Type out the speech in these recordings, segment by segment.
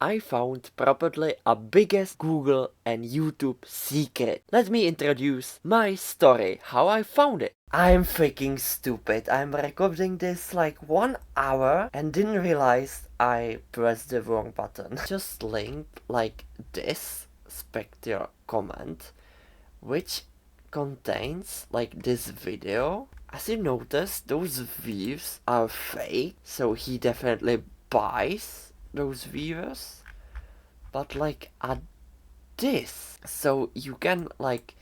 I found probably a biggest Google and YouTube secret. Let me introduce my story, how I found it. I'm freaking stupid. I'm recording this like 1 hour and didn't realize I pressed the wrong button. Just link like this Spectre comment, which contains like this video. As you notice, those views are fake, so he definitely buys those viewers. But like at this, so you can like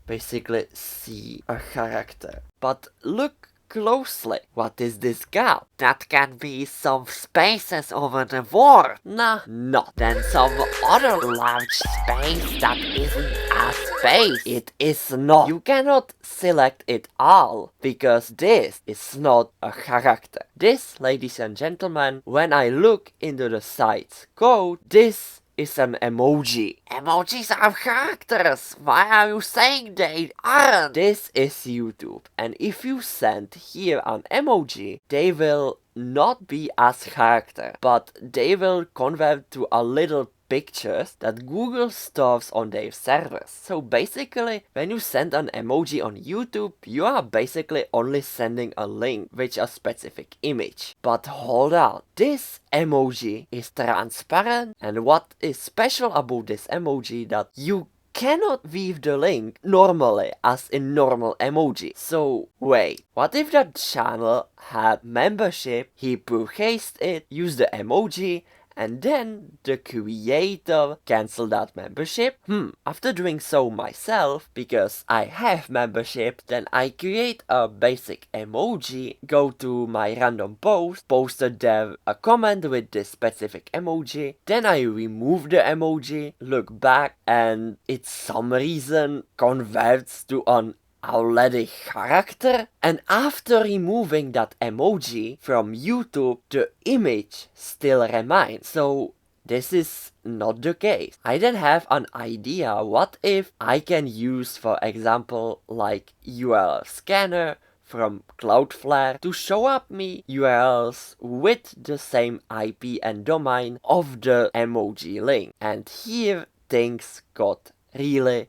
basically see a character. But look closely. What is this gap? That can be some spaces over the word. Nah, not. Then some other large space that isn't a space. It is not. You cannot select it all, because this is not a character. This, ladies and gentlemen, when I look into the site's code, this is an emoji. Emojis are characters. Why are you saying they aren't? This is YouTube, and if you send here an emoji, they will not be as character, but they will convert to a little pictures that Google stores on their servers. So basically, when you send an emoji on YouTube, you are basically only sending a link with a specific image. But hold on, this emoji is transparent, and what is special about this emoji that you cannot view the link normally as in normal emoji. So wait, what if that channel had membership, he purchased it, used the emoji, and then the creator cancelled that membership? After doing so myself, because I have membership, then I create a basic emoji, go to my random post, posted there a comment with this specific emoji, then I remove the emoji, look back, and it some reason converts to an already character, and after removing that emoji from YouTube, the image still remains. So this is not the case. I then have an idea, what if I can use, for example, like URL scanner from Cloudflare to show up me URLs with the same IP and domain of the emoji link. And here things got really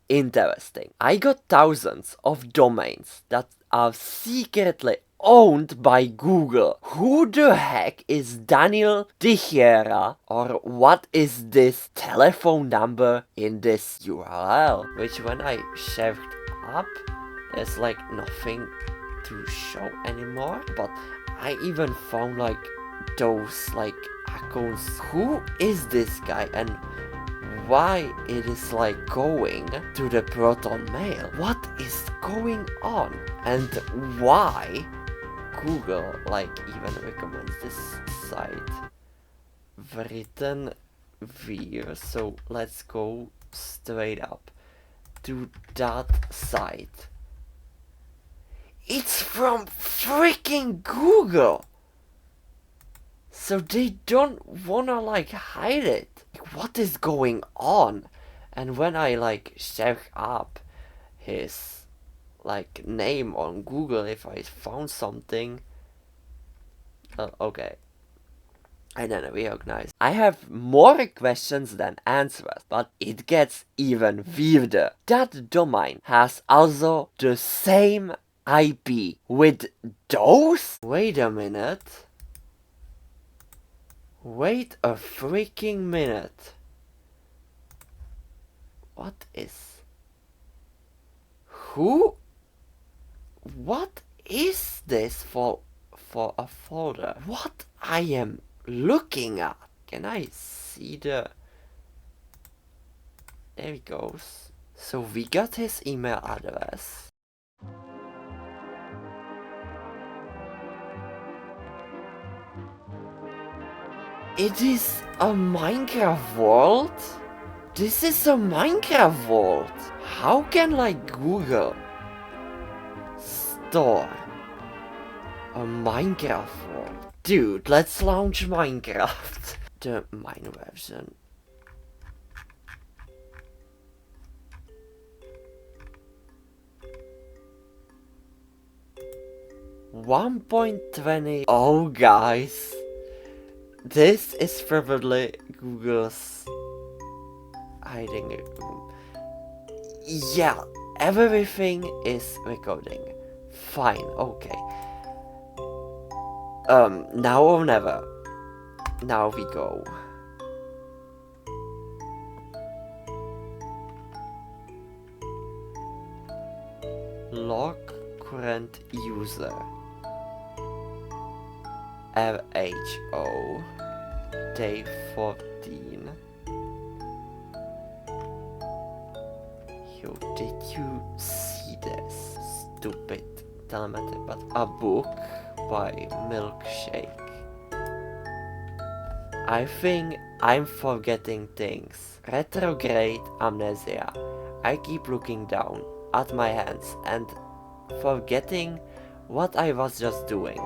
interesting. I got thousands of domains that are secretly owned by Google. Who the heck is Daniel Teixeira, or what is this telephone number in this URL? Which when I checked up, there's like nothing to show anymore. But I even found like those like accounts. Who is this guy and why it is like going to the Proton Mail? What is going on? And why Google like even recommends this site? Written view. So let's go straight up to that site. It's from freaking Google! So they don't wanna like hide it. What is going on? And when I like check up his like name on Google, if I found something, okay, I then recognize I have more questions than answers, but it gets even weirder. That domain has also the same IP with those? Wait a minute. Wait a freaking minute. What is... Who? What is this for a folder? What I am looking at? Can I see the... There he goes. So we got his email address. It is a Minecraft world? This is a Minecraft world. How can like Google store a Minecraft world? Dude, let's launch Minecraft. The mine version. .20. Oh guys. This is probably Google's hiding room. Yeah, everything is recording. Fine, okay. Now or never. Now we go. Log current user. RHO. Day 14. Yo, did you see this? Stupid telemetry, but a book by Milkshake. I think I'm forgetting things. Retrograde amnesia. I keep looking down at my hands and forgetting what I was just doing.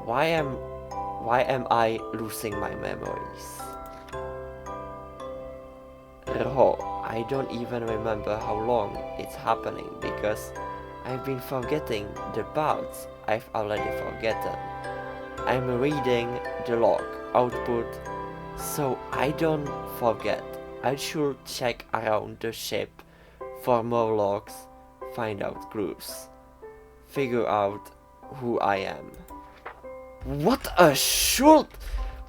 Why am I losing my memories? I don't even remember how long it's happening because I've been forgetting the parts I've already forgotten. I'm reading the log output so I don't forget. I should check around the ship for more logs, find out clues, figure out who I am. What a short!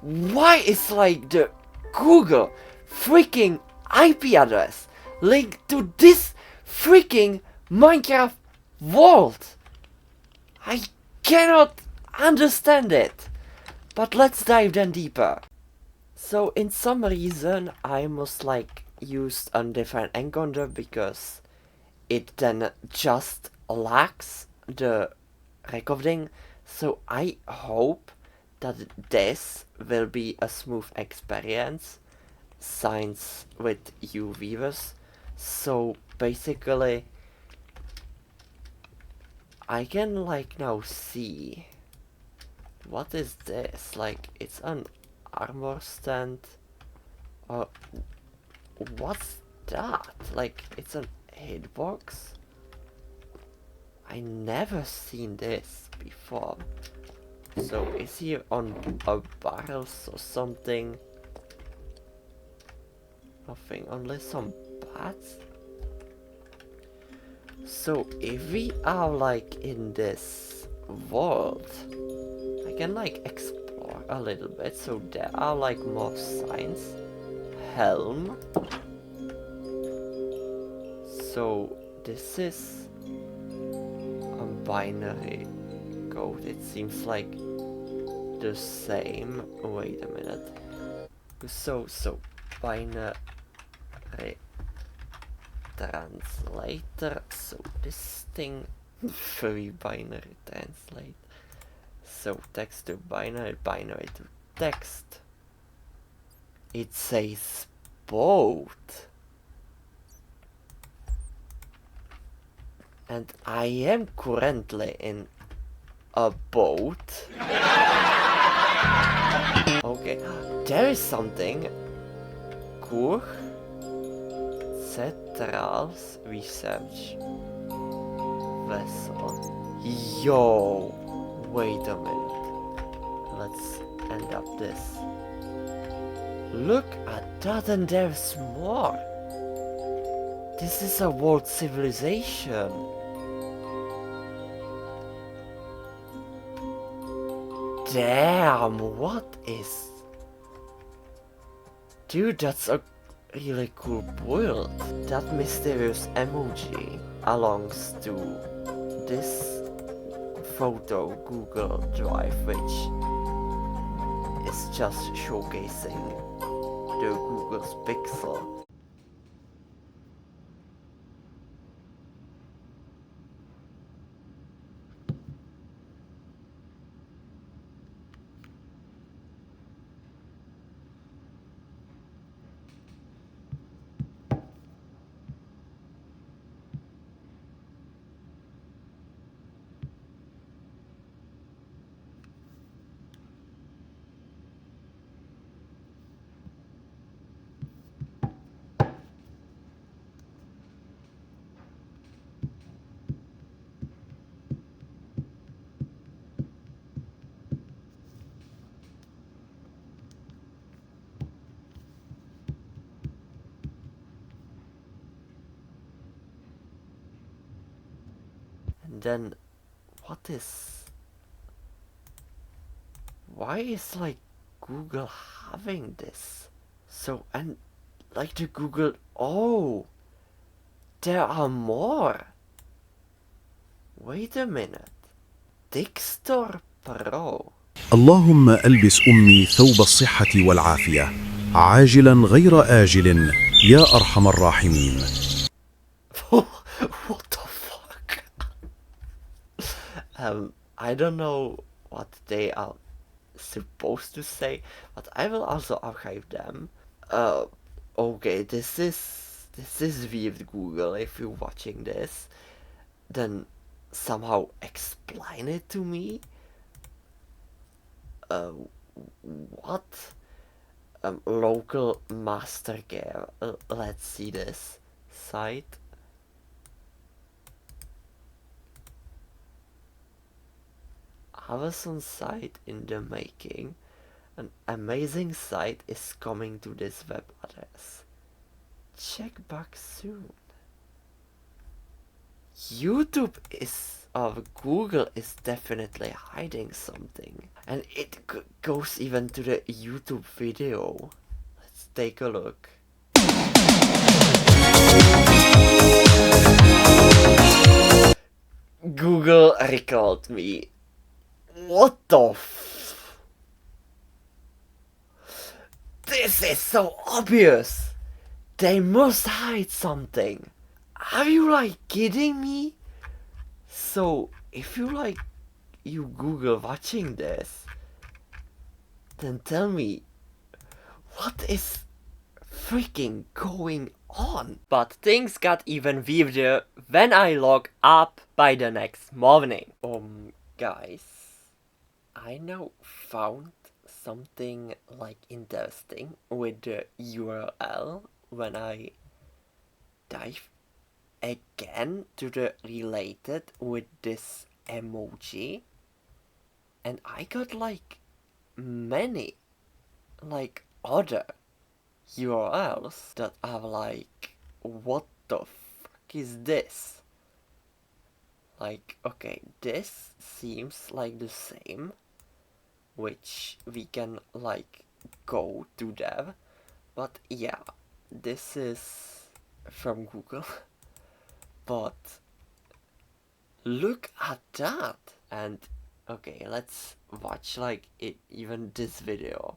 Why is like the Google freaking IP address linked to this freaking Minecraft world? I cannot understand it. But let's dive then deeper. So in some reason I must like use a different encoder because it then just lacks the recording. So I hope that this will be a smooth experience, signs with you viewers. So basically I can like now see what is this, like it's an armor stand or what's that, like it's an hitbox. I never seen this before. So is he on a barrels or something? Nothing, only some bats. So if we are like in this world, I can like explore a little bit. So there are like more signs. Helm. So this is a binary code. It seems like the same. Wait a minute. So binary translator. So this thing, very binary translate. So text to binary, binary to text. It says both. And I am currently in a boat. Okay, there is something. Cool. Centrals research vessel. Yo, wait a minute. Let's end up this. Look at that, and there's more. This is a world civilization. Damn, what is... Dude, that's a really cool build. That mysterious emoji belongs to this photo Google Drive, which is just showcasing the Google's pixel. And then, why is like Google having this? So, and like the Google, oh, there are more. Wait a minute. Dixtor Pro. اللهم ألبس أمي ثوب الصحة والعافية عاجلا غير آجل يا أرحم الراحمين. What the fuck? I don't know what they are supposed to say, but I will also archive them. Okay, this is weird, Google. If you're watching this, then somehow explain it to me. What? Local master care. Let's see this site. Amazon site in the making. An amazing site is coming to this web address. Check back soon. YouTube is, or Google is definitely hiding something. And it goes even to the YouTube video. Let's take a look. Google Rickroled me. What the This is so obvious! They must hide something! Are you like kidding me? So, if you Google watching this, then tell me, what is freaking going on? But things got even weirder when I log up by the next morning. Guys, I now found something like interesting with the URL when I dive again to the related with this emoji, and I got like many like other URLs that are like, what the fuck is this? Like, okay, this seems like the same, which we can like go to there, but yeah, this is from Google. But look at that. And okay, let's watch like even this video.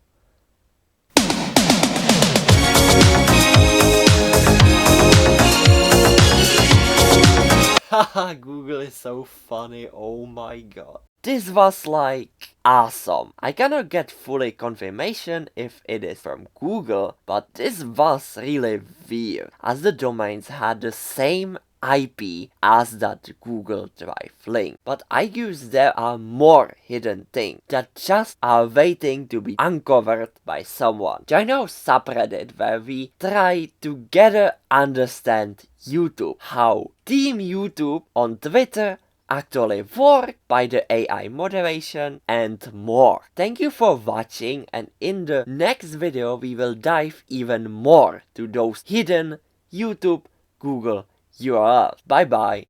Haha, Google is so funny, oh my god. This was like awesome. I cannot get fully confirmation if it is from Google, but this was really weird, as the domains had the same IP as that Google Drive link. But I guess there are more hidden things that just are waiting to be uncovered by someone. Join our subreddit where we try together understand YouTube, how Team YouTube on Twitter actually work by the AI moderation and more. Thank you for watching, and in the next video we will dive even more to those hidden YouTube Google URLs. Bye bye.